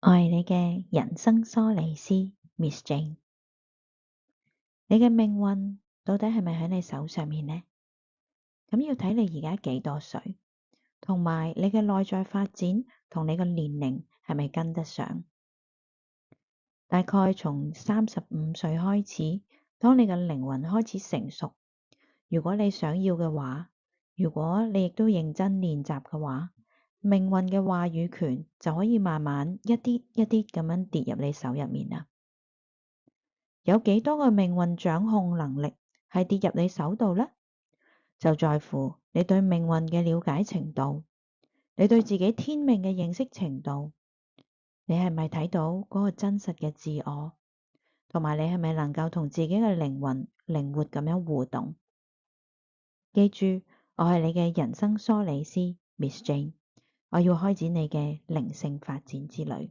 我係你嘅人生梳理師 Miss Jane。你嘅命運到底係咪喺你手上面呢？咁要睇你而家幾多歲，同埋你嘅內在發展同你嘅年齡係咪跟得上？大概從35歲開始，當你嘅靈魂開始成熟，如果你想要嘅話，如果你亦都認真練習嘅話，命運嘅話語權就可以慢慢一啲一啲咁樣跌入你手入面啦。有幾多個命運掌控能力係跌入你手度呢？就在乎你對命運嘅了解程度，你對自己天命嘅認識程度，你係咪睇到嗰個真實嘅自我，同埋你係咪能夠同自己嘅靈魂靈活咁樣互動？記住，我係你嘅人生梳理師 Miss Jane，我要開展你嘅靈性發展之旅。